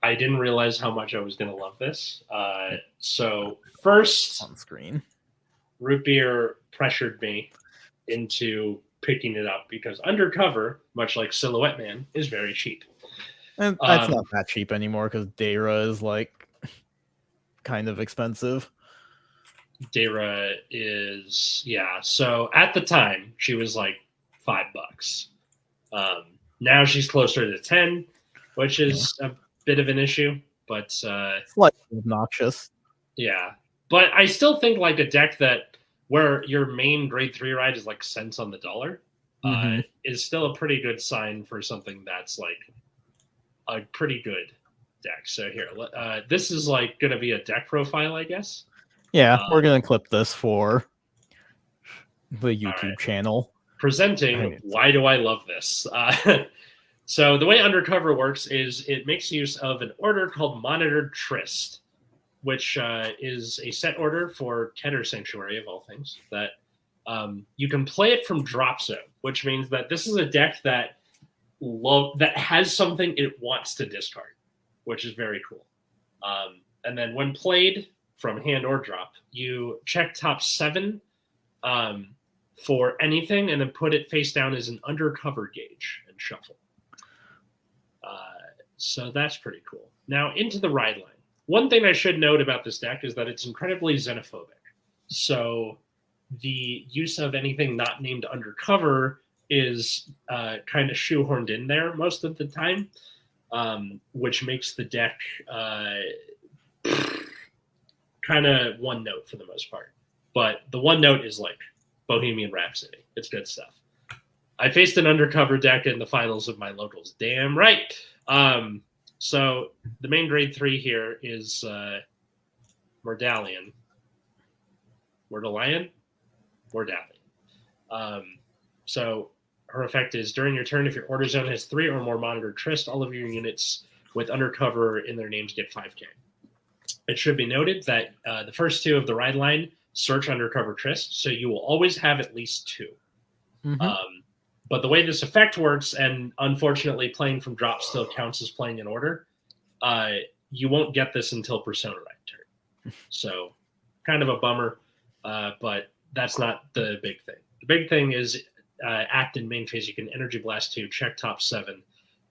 I didn't realize how much I was going to love this. So first, on screen, Root Beer pressured me into picking it up because Undercover, much like Silhouette Man, is very cheap. And that's not that cheap anymore because Dara is like kind of expensive. Dara is, yeah. So at the time, she was like $5. Now she's closer to 10, which is a bit of an issue, but slightly obnoxious. Yeah, but I still think like a deck that where your main grade 3 ride is like cents on the dollar is still a pretty good sign for something that's like a pretty good deck. So here, this is like going to be a deck profile, I guess. Yeah, we're going to clip this for the YouTube channel. Presenting Why Do I Love This? So the way Undercover works is it makes use of an order called Monitored Tryst, which is a set order for Keter Sanctuary, of all things, that you can play it from drop zone, which means that this is a deck that has something it wants to discard, which is very cool. And then when played from hand or drop, you check top 7 for anything and then put it face down as an Undercover gauge and shuffle. So that's pretty cool. Now into the ride line. One thing I should note about this deck is that it's incredibly xenophobic. So the use of anything not named Undercover is kind of shoehorned in there most of the time, which makes the deck kind of one note for the most part. But the one note is like Bohemian Rhapsody. It's good stuff. I faced an Undercover deck in the finals of my locals. Damn right. So the main grade 3 here is Mordalion. So her effect is during your turn, if your order zone has 3 or more monitored Tryst, all of your units with Undercover in their names get 5k. It should be noted that the first 2 of the ride line search Undercover Tryst, so you will always have at least 2. But the way this effect works, and unfortunately playing from drop still counts as playing in order, you won't get this until Persona Ride turn. So kind of a bummer, but that's not the big thing. The big thing is act in main phase. You can Energy Blast 2, check top 7,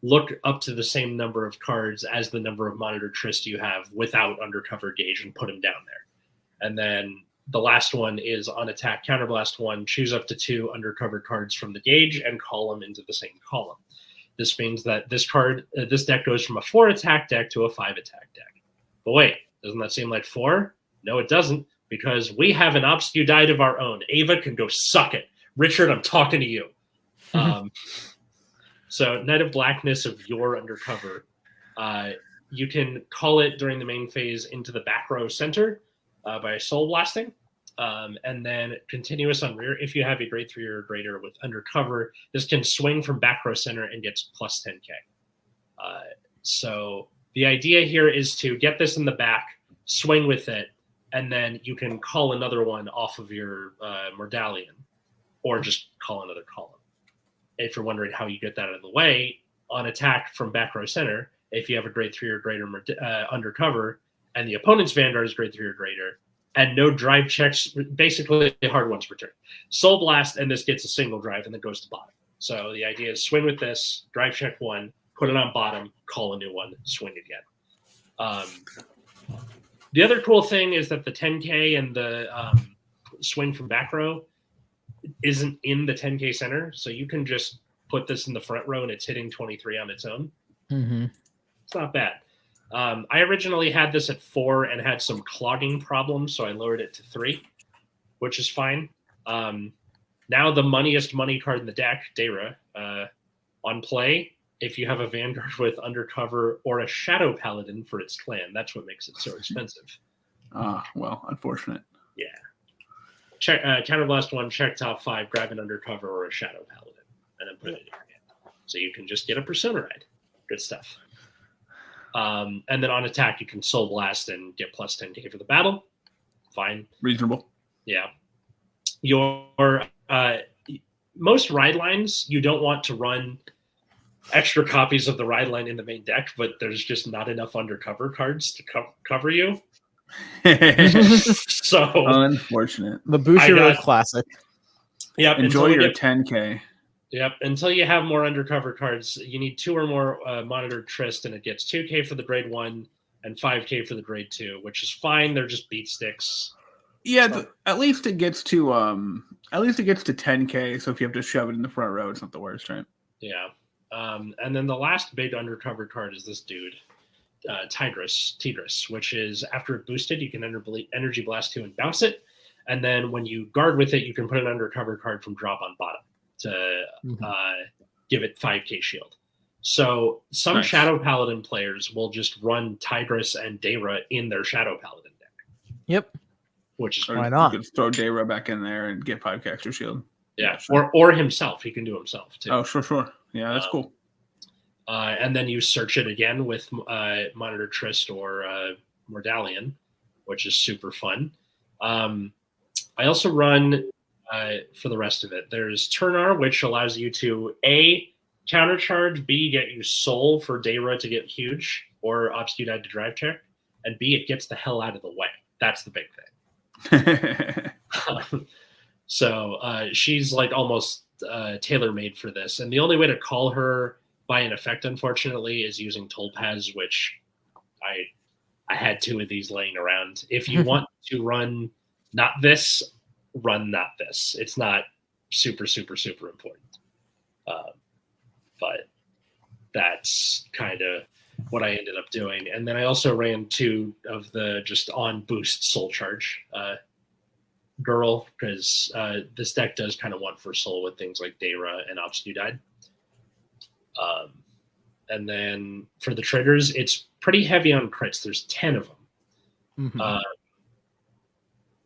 look up to the same number of cards as the number of monitored Tryst you have without Undercover gauge and put them down there. And then the last one is on attack, Counterblast 1, choose up to 2 Undercover cards from the gauge and call them into the same column. This means that this deck goes from a 4 attack deck to a 5 attack deck. But wait, doesn't that seem like 4? No, it doesn't, because we have an Obscudite of our own. Ava can go suck it. Richard, I'm talking to you. So Knight of Blackness of your Undercover, you can call it during the main phase into the back row center by Soul Blasting, and then continuous on rear. If you have a grade 3 or greater with Undercover, this can swing from back row center and gets plus 10k. So the idea here is to get this in the back, swing with it, and then you can call another one off of your Mordalion, or just call another column. If you're wondering how you get that out of the way, on attack from back row center, if you have a grade 3 or greater Undercover, and the opponent's Vanguard is grade 3 or greater, and no drive checks, basically hard ones per turn. Soul Blast, and this gets a single drive, and then goes to bottom. So the idea is swing with this, drive check 1, put it on bottom, call a new one, swing again. The other cool thing is that the 10k and the swing from back row isn't in the 10k center, so you can just put this in the front row and it's hitting 23 on its own. It's not bad. I originally had this at 4 and had some clogging problems, so I lowered it to 3, which is fine. Now the moneyest money card in the deck, Dara, on play, if you have a Vanguard with Undercover or a Shadow Paladin for its clan, that's what makes it so expensive. Well, unfortunate. Yeah. Check Counterblast 1, check top 5, grab an Undercover or a Shadow Paladin, and then put it in your hand. So you can just get a Persona Ride. Good stuff. And then on attack, you can Soul Blast and get plus 10k for the battle. Fine. Reasonable. Yeah. Your most ride lines, you don't want to run extra copies of the ride line in the main deck, but there's just not enough undercover cards to cover you. So unfortunate. The Bushiroad Classic. Yep. Enjoy your 10K. Yep. Until you have more undercover cards, you need 2 or more monitored Trist, and it gets 2K for the grade 1 and 5K for the grade 2, which is fine. They're just beat sticks. Yeah, so, at least it gets to 10K. So if you have to shove it in the front row, it's not the worst, right? Yeah. And then the last big undercover card is this dude, Tidris, which is after it boosted, you can Energy Blast 2 and bounce it. And then when you guard with it, you can put an undercover card from drop on bottom to give it 5K shield. So some Shadow Paladin players will just run Tidris and Dayra in their Shadow Paladin deck. Yep. Which is why not? You could throw Dayra back in there and get 5K extra shield. Yeah, sure. or himself. He can do himself too. Oh, sure. Yeah, that's cool. And then you search it again with Monitor Trist or Mordalion, which is super fun. I also run, for the rest of it, there's Turnar, which allows you to A, countercharge, B, get you Soul for Dayra to get huge, or Obscudite to drive check, and B, it gets the hell out of the way. That's the big thing. So she's like almost tailor-made for this. And the only way to call her by an effect, unfortunately, is using Tolpaz, which I had 2 of these laying around. If you want to run not this, run not this. It's not super, super, super important. But that's kind of what I ended up doing. And then I also ran 2 of the just on boost soul charge girl, because this deck does kind of want for soul with things like Dayra and Obscudite. And then for the triggers, it's pretty heavy on crits. There's 10 of them.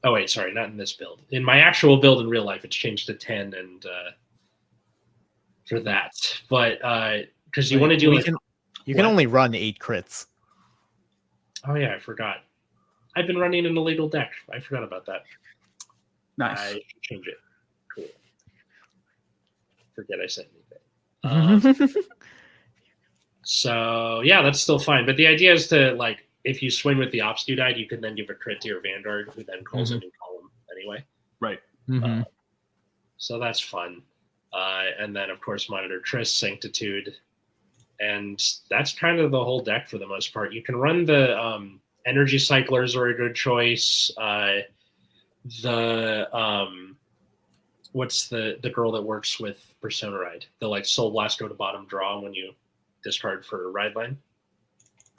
Oh, wait, sorry, not in this build. In my actual build in real life, it's changed to 10 and for that. But because you want to do you can only run 8 crits. Oh, yeah, I forgot. I've been running an illegal deck. I forgot about that. Nice. I should change it. Cool. Forget I said anything. So, yeah, that's still fine. But the idea is to, like, if you swing with the Obscudite, you can then give a crit to your Vanguard, who then calls a new column anyway. Right. So that's fun. And then, of course, Monitor Trist, Sanctitude. And that's kind of the whole deck for the most part. You can run the Energy Cyclers are a good choice. What's the girl that works with Persona Ride? The like Soul Blast go to bottom draw when you discard for a ride line.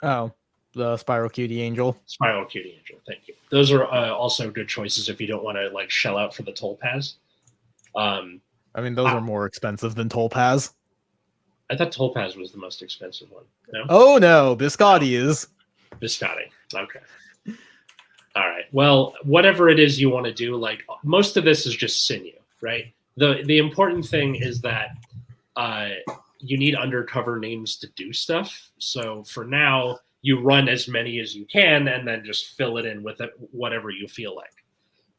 Oh, the Spiral Cutie Angel. Spiral Cutie Angel, thank you. Those are also good choices if you don't want to like shell out for the Tolpaz. I mean, those are more expensive than Tolpaz. I thought Tolpaz was the most expensive one. No? Oh no, Biscotti is. Biscotti. Okay. All right. Well, whatever it is you want to do, like most of this is just sinew, right? The important thing is that you need undercover names to do stuff. So for now, you run as many as you can and then just fill it in with whatever you feel like.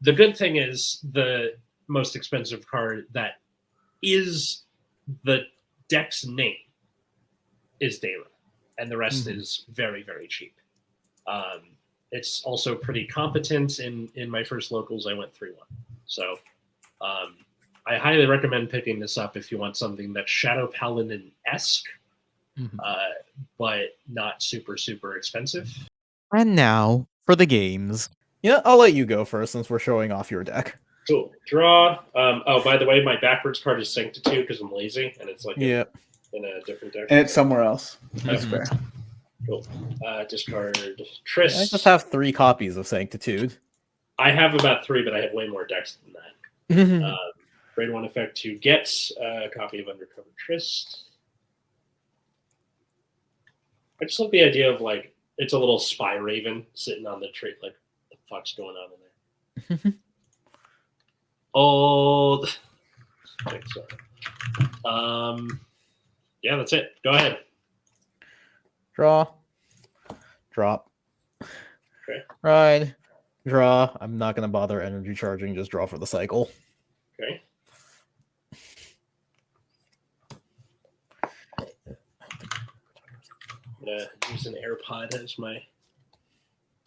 The good thing is the most expensive card that is the deck's name is Dayra, and the rest is very, very cheap. It's also pretty competent. In my first locals, I went 3-1. So I highly recommend picking this up if you want something that's Shadow Paladin-esque, but not super, super expensive. And now for the games. Yeah, I'll let you go first since we're showing off your deck. Cool. Draw. Oh, by the way, my backwards card is Sanctitude because I'm lazy, and it's like in a different deck. And it's somewhere else. That's fair. Cool. Discard Trist. I just have 3 copies of Sanctitude. I have about 3, but I have way more decks than that. Grade 1 effect to get a copy of Undercover Trist. I just love the idea of like it's a little spy raven sitting on the tree. Like, what the fuck's going on in there? Old. Okay, sorry. Yeah, that's it. Go ahead. Draw. Drop. Okay. Ride. Draw. I'm not going to bother energy charging. Just draw for the cycle. Okay. use an AirPod as my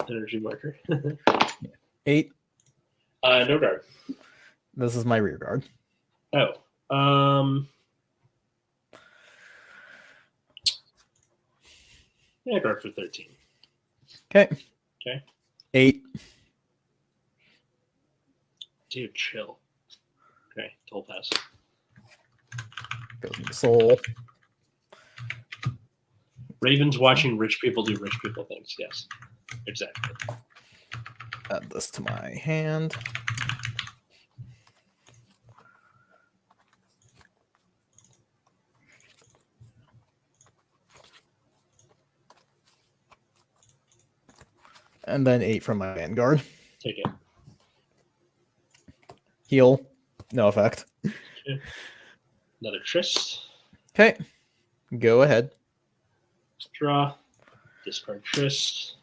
energy marker. 8. No guard. This is my rear guard. Oh. Yeah, guard for 13. Okay. 8. Dude, chill. Okay, toll pass. Goes into soul. Ravens watching rich people do rich people things. Yes, exactly. Add this to my hand. And then 8 from my vanguard. Take it. Heal. No effect. Okay. Another Trist. Okay. Go ahead. Draw. Discard Trist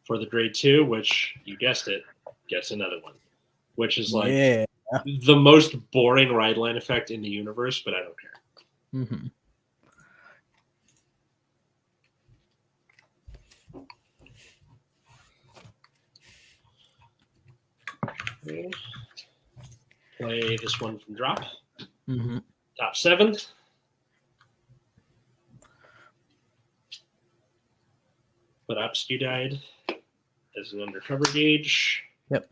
for the grade 2, which, you guessed it, gets another one. Which is like the most boring ride line effect in the universe, but I don't care. Mm-hmm. Okay. Play this one from drop. Mm-hmm. Top 7. But Upskew died as an undercover gauge. Yep.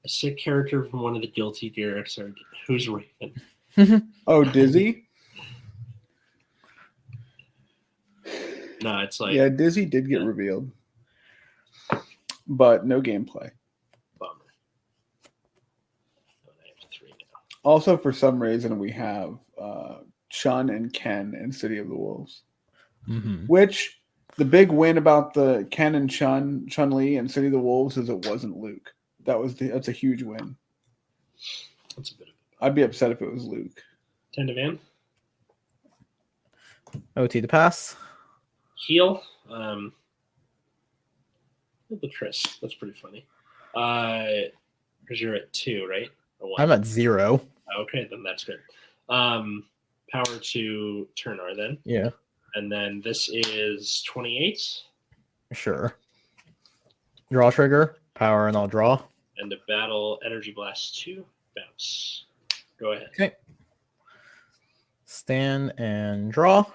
A sick character from one of the Guilty Gear. Sorry, who's Raven? Oh, Dizzy? No, it's like Yeah, Dizzy did get revealed. But no gameplay. bummer. Oh, I have 3 now. Also, for some reason, we have Chun and Ken in City of the Wolves. Mm-hmm. Which, the big win about the Ken and Chun-Li and City of the Wolves is it wasn't Luke. That's a huge win. That's a bit of I'd be upset if it was Luke. 10 to van. OT to pass. Heal. The Trist. That's pretty funny. Because you're at 2, right? Or 1? I'm at 0. Okay, then that's good. Power to Turnar then. Yeah. And then this is 28. Sure. Draw trigger. Power and I'll draw. And a battle energy blast 2. Bounce. Go ahead. Okay. Stand and draw.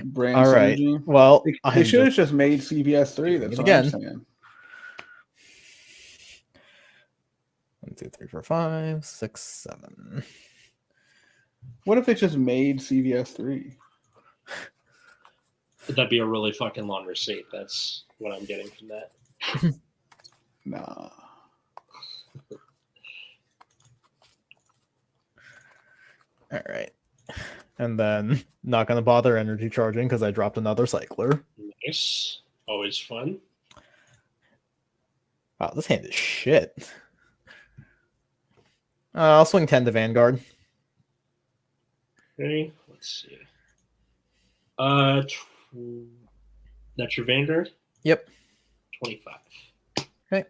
Brain All right. synergy. Well, They should have just made CBS 3. That's what I'm saying. 1, 2, 3, 4, 5, 6, 7. What if they just made CVS 3? That'd be a really fucking long receipt. That's what I'm getting from that. Nah. All right. And then not going to bother energy charging because I dropped another cycler. Nice. Always fun. Wow, this hand is shit. I'll swing 10 to Vanguard. Okay, let's see. That's your Vanguard? Yep. 25. Okay.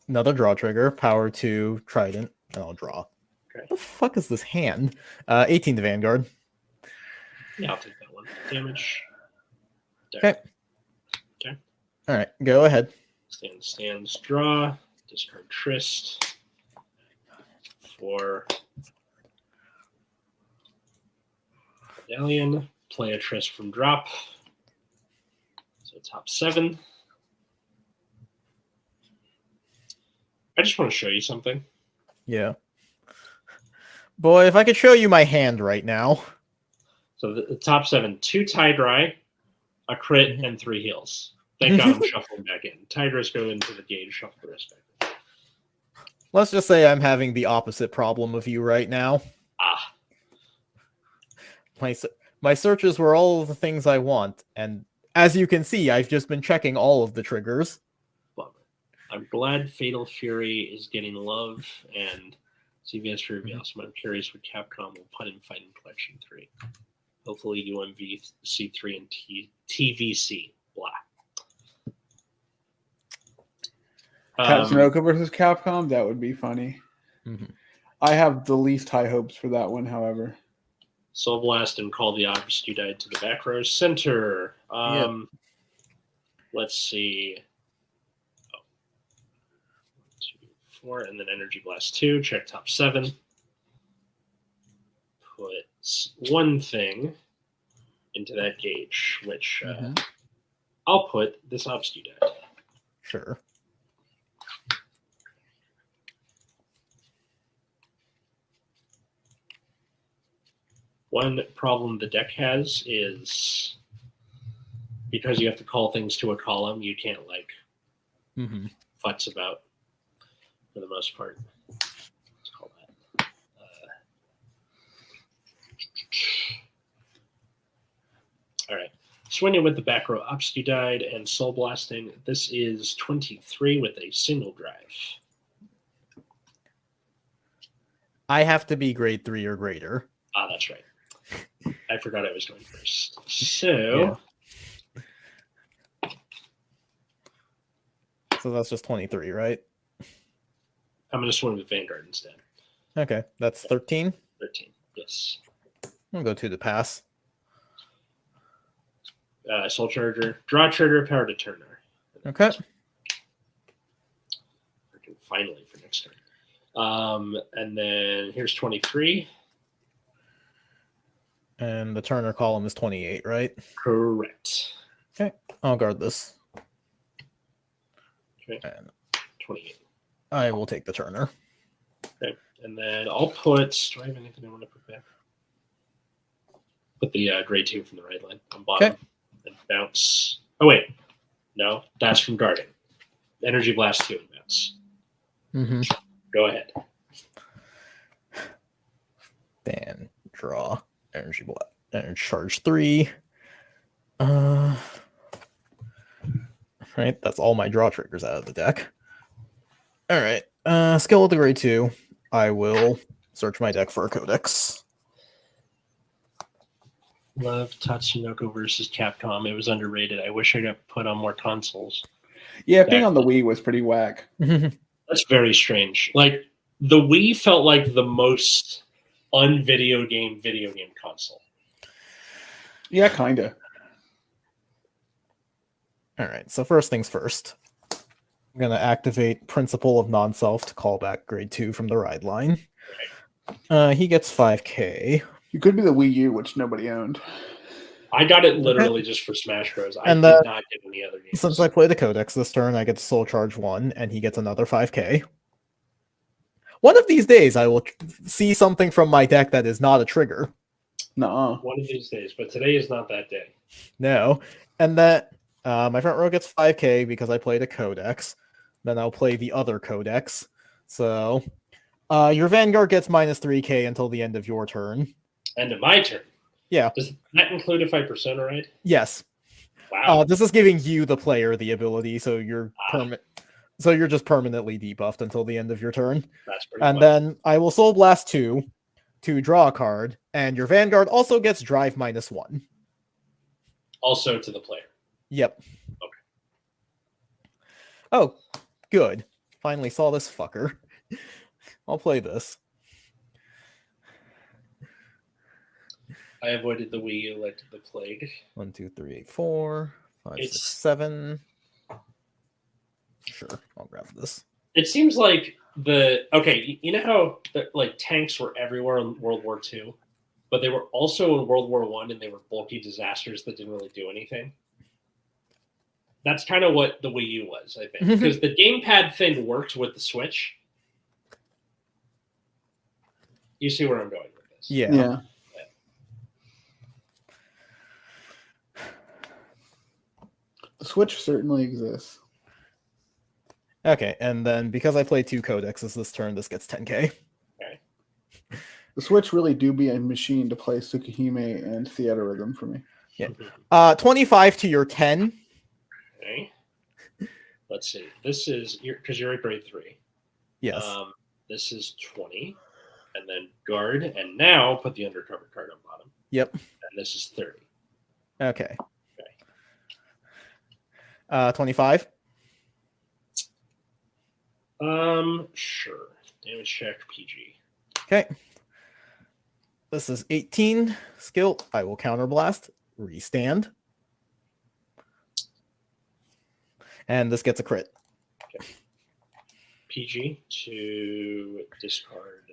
Another draw trigger. Power to Trident. And I'll draw. Okay. What the fuck is this hand? 18 to Vanguard. Yeah, I'll take that one. Damage. Okay. Okay. All right, go ahead. Stands, draw. Discard Trist. For Medallion. Play a Trist from drop. So top 7. I just want to show you something. Yeah. Boy, if I could show you my hand right now. So the top 7, 2 tie dry, a crit, and 3 heals. Thank God I'm shuffling back in. Tigers go into the gauge, shuffle the rest back. Let's just say I'm having the opposite problem of you right now. Ah. My searches were all of the things I want, and as you can see, I've just been checking all of the triggers. Bummer. I'm glad Fatal Fury is getting love, and CVS will be awesome. I'm curious what Capcom will put in Fighting Collection 3. Hopefully UMV C3 and TVC. Blah. Tatsunoko versus Capcom? That would be funny. Mm-hmm. I have the least high hopes for that one, however. Soul Blast and call the object you died to the back row center. Let's see. 2, 4, and then Energy Blast 2. Check top 7. Put one thing into that gauge, which I'll put this obst you died. Sure. One problem the deck has is because you have to call things to a column, you can't like futz about for the most part. Let's call that. All right. Swinging with the back row obst died and soul blasting. This is 23 with a single drive. I have to be grade 3 or greater. Ah, that's right. I forgot I was going first. So, So that's just 23, right? I'm going to swing with Vanguard instead. Okay, that's 13. 13, yes. I'll go to the pass. Soul Charger, Draw Trigger, Power to Turner. Okay. Finally for next turn. And then here's 23. And the Turner column is 28, right? Correct. Okay, I'll guard this. Okay. And 28. I will take the Turner. Okay. And then I'll put. Do I have anything I want to put back? Put the grade 2 from the right line on bottom. Okay. And bounce. Oh, wait. No, that's from guarding. Energy Blast 2 and bounce. Go ahead. Then draw. Energy Blast. Energy Charge 3. Right, that's all my draw triggers out of the deck. All right. Skill of the grade 2. I will search my deck for a codex. Love Tatsunoko versus Capcom. It was underrated. I wish I got put on more consoles. Yeah, being on the Wii was pretty whack. That's very strange. Like, the Wii felt like the most video game console. Yeah, kind of. All right, so first things first. I'm going to activate Principle of Non-Self to call back grade 2 from the ride line. He gets 5k. You could be the Wii U, which nobody owned. I got it literally just for Smash Bros. I And did not get any other games. Since I play the Codex this turn, I get to Soul Charge 1, and he gets another 5k. One of these days, I will see something from my deck that is not a trigger. Nuh-uh. One of these days, but today is not that day. No. And that my front row gets 5k because I played a Codex. Then I'll play the other Codex. So your Vanguard gets minus 3k until the end of your turn. End of my turn. Yeah. Does that include if I persona right? Yes. Wow. This is giving you, the player, the ability, so you're So you're just permanently debuffed until the end of your turn. That's pretty And fun. then I will Soul Blast 2 to draw a card, and your Vanguard also gets Drive -1. Also to the player. Yep. Okay. Oh, good. Finally saw this fucker. I'll play this. I avoided the Wii U like the plague. 1, 2, 3, 4, 5, 6, It's- 7. Sure, I'll grab this. It seems like you know how like tanks were everywhere in World War II, but they were also in World War I, and they were bulky disasters that didn't really do anything. That's kind of what the Wii U was, I think, because the gamepad thing worked with the Switch. You see where I'm going with this? Yeah. The Switch certainly exists. Okay, and then because I play 2 codexes this turn, this gets 10k. Okay. The Switch really do be a machine to play Tsukihime and Theater Rhythm for me. Yeah. 25 to your 10. Okay. Let's see. This is because you're at grade 3. Yes. This is 20, and then guard, and now put the undercover card on bottom. Yep. And this is 30. Okay. 25. Sure. Damage check, PG. Okay. This is 18 skill. I will counterblast, restand. And this gets a crit. PG to discard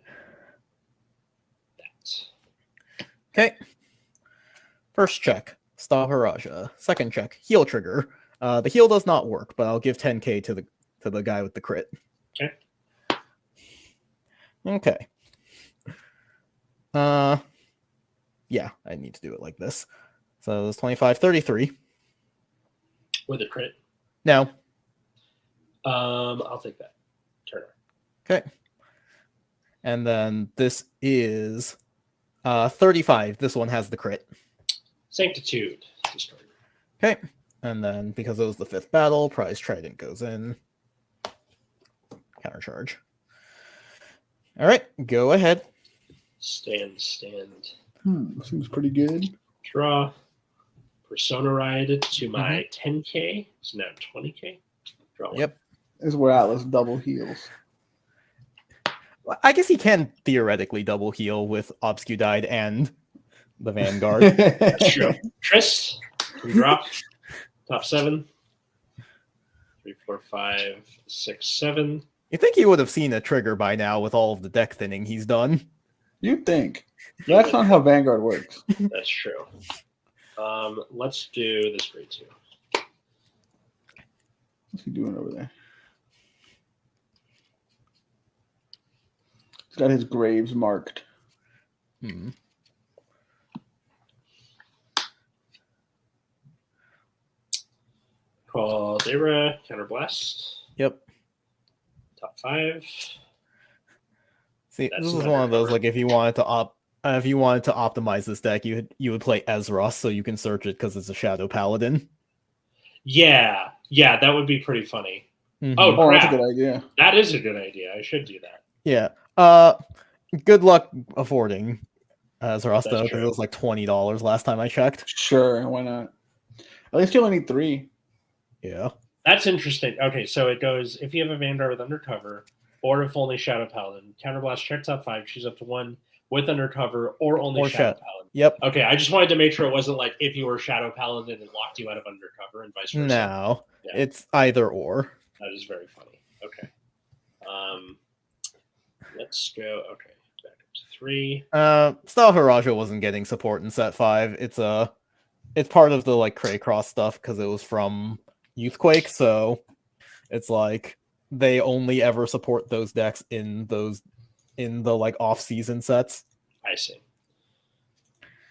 that. Okay. First check, Stavaraja. Second check, heal trigger. The heal does not work, but I'll give 10k to the guy with the crit. Okay. Okay. Yeah, I need to do it like this. So it's 25, 33. With a crit. No. I'll take that. Turner. Okay. And then this is 35. This one has the crit. Sanctitude. Discard. Okay. And then because it was the 5th battle, Prize Trident goes in. Countercharge. All right, go ahead. Stand. Seems pretty good. Draw. Persona Ride to my 10k. So now 20k. Draw one. Yep. This is where Atlas double heals. Well, I guess he can theoretically double heal with Obscudide and the Vanguard. That's true. Trist. Can drop. Top 7. 3, 4, 5, 6, 7. You think he would have seen a trigger by now with all of the deck thinning he's done? You'd think. That's not how Vanguard works. That's true. Let's do this grade 2. What's he doing over there? He's got his graves marked. Call Dara, Counterblast. Yep. Top 5. See, That's this is another one of those number. like if you wanted to optimize this deck, you would play Ezra so you can search it because it's a Shadow Paladin. Yeah, that would be pretty funny. Mhm. Oh, Oh, crap. that's a good idea. That is a good idea. I should do that. Yeah. Good luck affording Ezra That's though, because true. it was like $20 last time I checked. Sure, why not? At least you only need 3. Yeah. That's interesting. Okay, so it goes if you have a Vanguard with Undercover, or if only Shadow Paladin, Counterblast, check top 5, choose up to 1 with Undercover, or only Or Shadow Shadow. Paladin. Yep. Okay, I just wanted to make sure it wasn't like if you were Shadow Paladin and locked you out of Undercover and vice versa. No, Yeah. it's either or. That is very funny. Okay. Let's go. Okay, back up to 3. Stavaraja wasn't getting support in set 5. It's part of the like Craycross stuff because it was from Youthquake, so it's like they only ever support those decks in the like off-season sets. I see.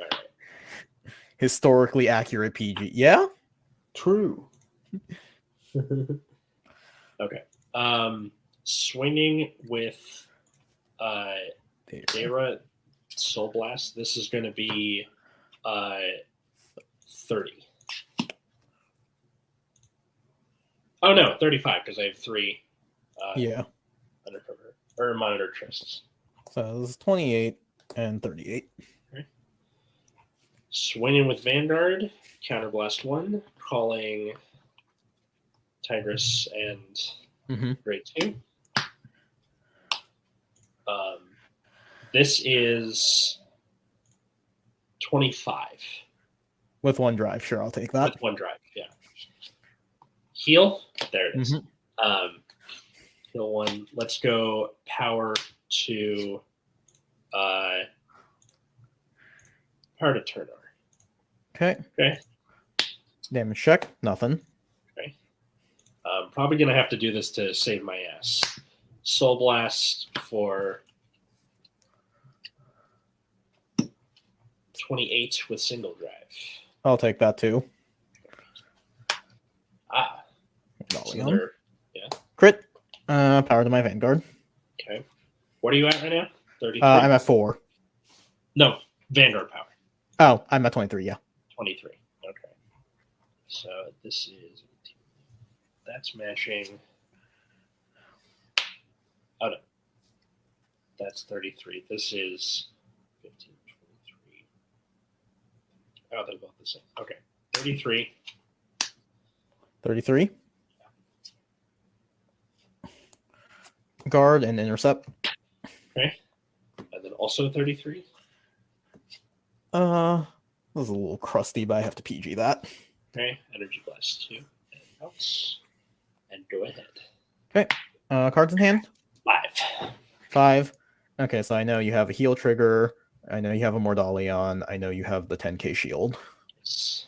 All right. Historically accurate PG. Yeah? True. Okay. Swinging with Dara Soul Blast. This is going to be 30. Oh no, 35 because I have 3 Yeah. Undercover or Monitor Trists. So this is 28 and 38. Swinging with Vanguard, Counterblast 1, calling Tigress and Grade 2. This is 25. With 1 drive, sure, I'll take that. With 1 drive, yeah. Heal, there it is. Heal 1. Let's go power to Turner. Okay. Okay. Damage check, nothing. Okay. Probably gonna have to do this to save my ass. Soul Blast for 28 with single drive. I'll take that too. Another, yeah. Crit. Power to my Vanguard. Okay. What are you at right now? 33? I'm at 4. No, Vanguard power. Oh, I'm at 23, yeah. 23. Okay. So this is... That's matching... Oh, no. That's 33. This is 15, 23. Oh, they're both the same. Okay. 33. 33. Guard and intercept. Okay. And then also 33. This is a little crusty, but I have to PG that. Okay, energy blast 2. And else. And go ahead. Okay. Cards in hand? 5. 5. Okay, so I know you have a heal trigger. I know you have a Mordalion. I know you have the 10k shield. Yes.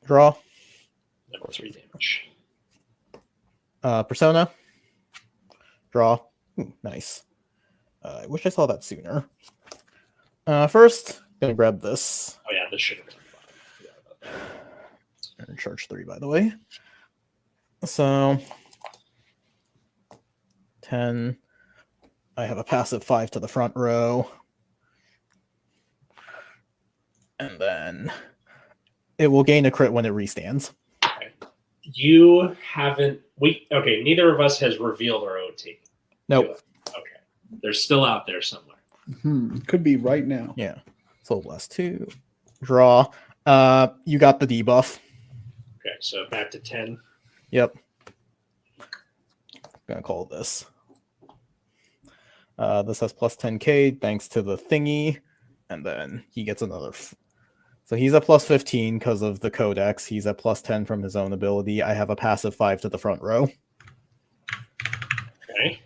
Draw. Number 3 damage. Persona. Draw. Ooh, nice. I wish I saw that sooner. First, gonna grab this. Oh yeah, this should have been fun. I forgot about that. And charge 3, by the way. So 10. I have a passive 5 to the front row. And then it will gain a crit when it restands. Okay. You haven't neither of us has revealed our OT. Nope. Okay. They're still out there somewhere. Could be right now. Yeah. Soul Blast 2. Draw. You got the debuff. Okay, so back to 10. Yep. Gonna call this. This has plus 10k thanks to the thingy, and then he gets another. So he's at plus 15 because of the codex. He's at plus 10 from his own ability. I have a passive 5 to the front row. Okay.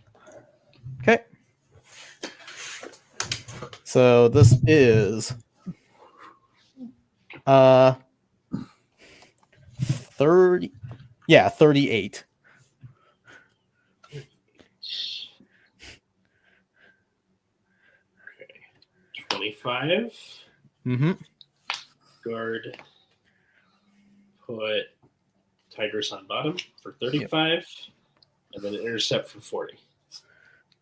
Okay. So this is 30. Yeah, 38. Okay. 25. Mm-hmm. Guard. Put Tigris on bottom for 35. Yep. And then intercept for 40.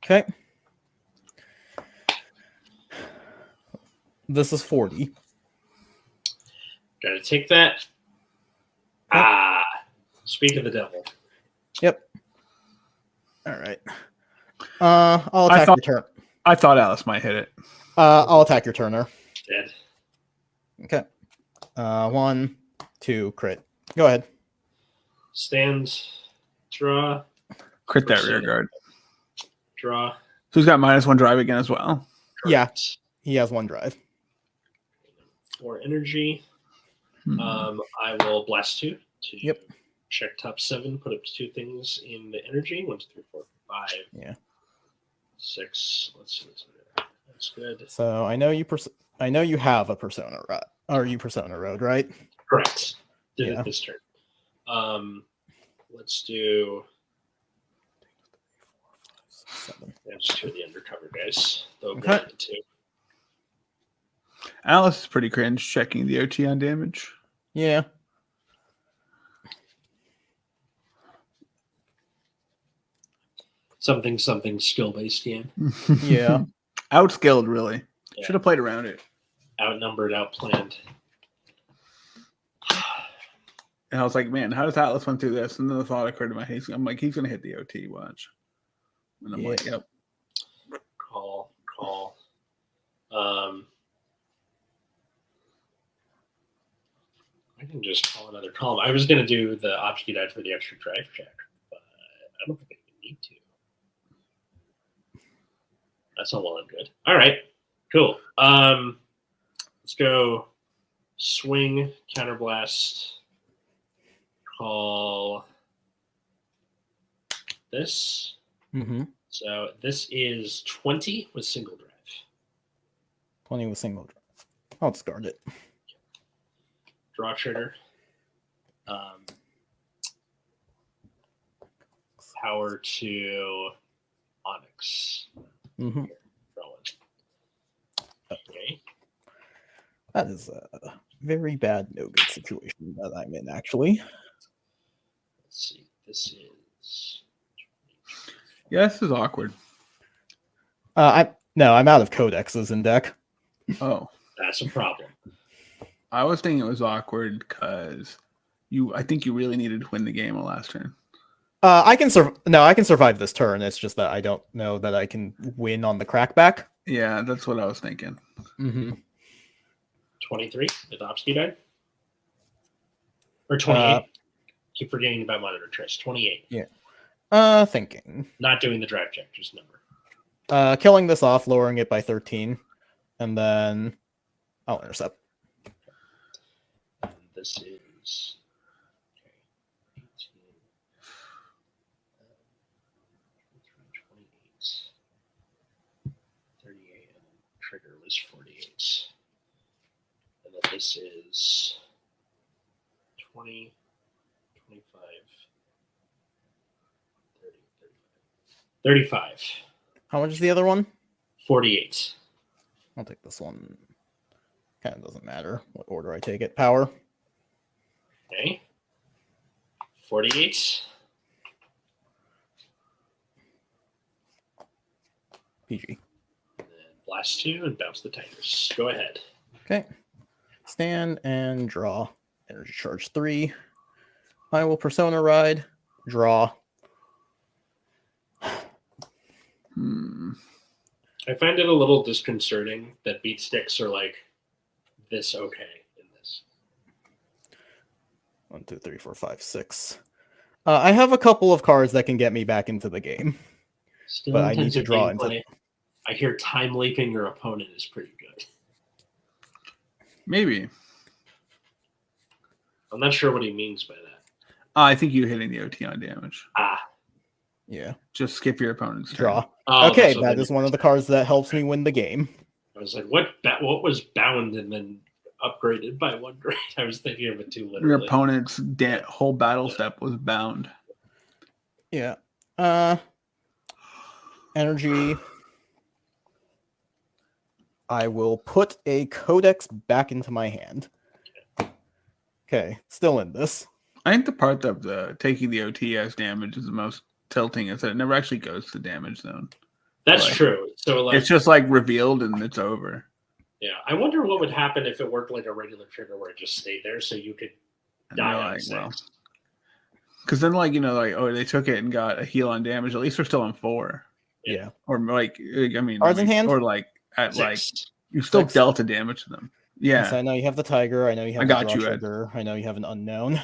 Okay. This is 40. Gotta take that. Yep. Speak of the devil. Yep. All right. I'll attack your turn. I thought Alice might hit it. I'll attack your turner. Dead. Okay. 1, 2, crit. Go ahead. Stand. Draw. Crit that rear guard. Draw. So he's got -1 drive again as well. Correct. Yeah. He has 1 drive. 4 energy. I will blast 2 to check top 7. Put up 2 things in the energy. 1, 2, 3, 4, 5. Yeah. 6. Let's see what's in there. That's good. So I know you have a Persona Road. Or you Persona Road, right? Correct. Did it this turn. Let's do 7. That's 2 of the undercover guys. They'll go into 2. Alice is pretty cringe checking the OT on damage. Yeah. Something skill based game. Yeah. Outskilled, really. Yeah. Should have played around it. Outnumbered, outplanned. And I was like, man, how does Atlas went through this? And then the thought occurred to my head. I'm like, he's going to hit the OT, watch. And I'm like, yep. Call. I can just call another column. I was going to do the option die for the extra drive check, but I don't think I even need to. That's all well and good. All right, cool. Let's go swing, counterblast, call this. Mm-hmm. So this is 20 with single drive. 20 with single drive. I'll discard it. Draw trigger. Power to Onyx. Mm-hmm. Okay. That is a very bad no good situation that I'm in, actually. Let's see. This is. Yeah, this is awkward. I'm out of codexes in deck. Oh, that's a problem. I was thinking it was awkward because I think you really needed to win the game on last turn. I can survive this turn. It's just that I don't know that I can win on the crackback. Yeah, that's what I was thinking. Mm-hmm. 23 with Opsky died? Or 28? Keep forgetting about monitor trace. 28. Yeah. Thinking. Not doing the drive check, just number. Killing this off, lowering it by 13, and then I'll intercept. And this is 18, 28, 38, and trigger was 48. And then this is 20, 25, 30, 35. How much is the other one? 48. I'll take this one. Kind of doesn't matter what order I take it. Power. Okay. 48. PG. And then blast 2 and bounce the tigers. Go ahead. Okay. Stand and draw. Energy charge 3. I will persona ride. Draw. I find it a little disconcerting that beat sticks are like this okay in this. 1, 2, 3, 4, 5, 6. I have a couple of cards that can get me back into the game. Still But I need to intensive draw gameplay. I hear time leaping your opponent is pretty good. Maybe. I'm not sure what he means by that. I think you hitting the OT on damage. Yeah. Just skip your opponent's turn. Draw. Oh, Okay, that's what that they is mean. one of the cards that helps me win the game. I was like, what was bound and then upgraded by 1 grade? I was thinking of it too Your literally. opponent's whole battle step was bound. Yeah. Energy. I will put a codex back into my hand. Okay, still in this. I think the part of the taking the OT as damage is the most tilting, is that it never actually goes to damage zone. That's Like, true. So like, it's just like revealed and it's over. yeah, I wonder what would happen if it worked like a regular trigger where it just stayed there so you could And die they're on like, 6. well, because then like, oh, they took it and got a heal on damage. At least we're still on 4. Yeah. Or like, I mean, Cards in hand? or like at 6. like you still 6. dealt a damage to them. Yes, Yeah, I know you have the tiger. I know you have I the got draw you, Ed. trigger. I know you have an unknown.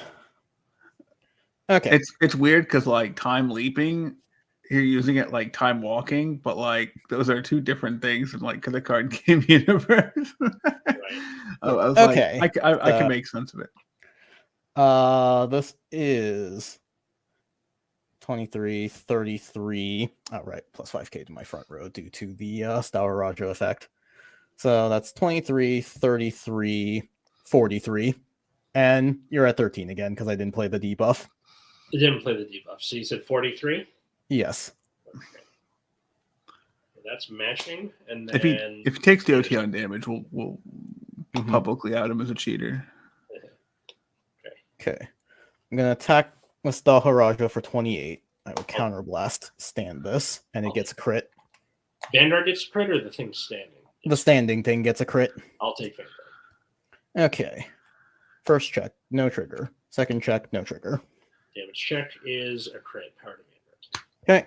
Okay. it's weird because like time leaping, you're using it like time walking, but like those are 2 different things in like the card game universe. I was Okay. like, I can make sense of it. This is 23, 33. All right, plus 5k to my front row due to the Stoweraggio effect. So that's 23, 33, 43. And you're at 13 again because I didn't play the debuff. You didn't play the debuff. So you said 43? Yes. Okay. That's matching. And then If he takes the OT on damage, we'll Mhm. publicly out him as a cheater. Okay. I'm going to attack with Stoweraggio for 28. I will counterblast, stand this, and it gets a crit. Vanguard gets a crit or the thing's standing? The standing thing gets a crit. I'll take Vanguard. Okay. First check, no trigger. Second check, no trigger. Damage check is a crit. Power to Vanguard. Okay.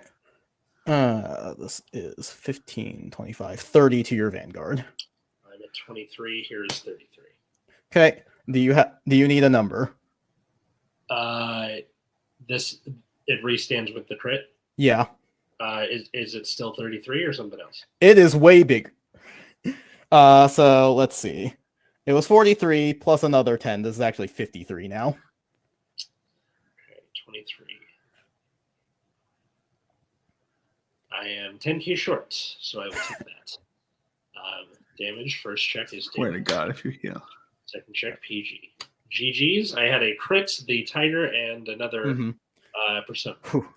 This is 15, 25, 30 to your Vanguard. I'm at 23. Here is 33. Okay. Do you need a number? It restands with the crit. Yeah. Is it still 33 or something else? It is way bigger. So let's see. It was 43 plus another 10. This is actually 53 now. Okay, 23. I am 10 keys short, so I will take that. Damage, first check is Swear to damage. God, if you heal. Second check, PG. GG's. I had a crit, the tiger, and another persona. Whew.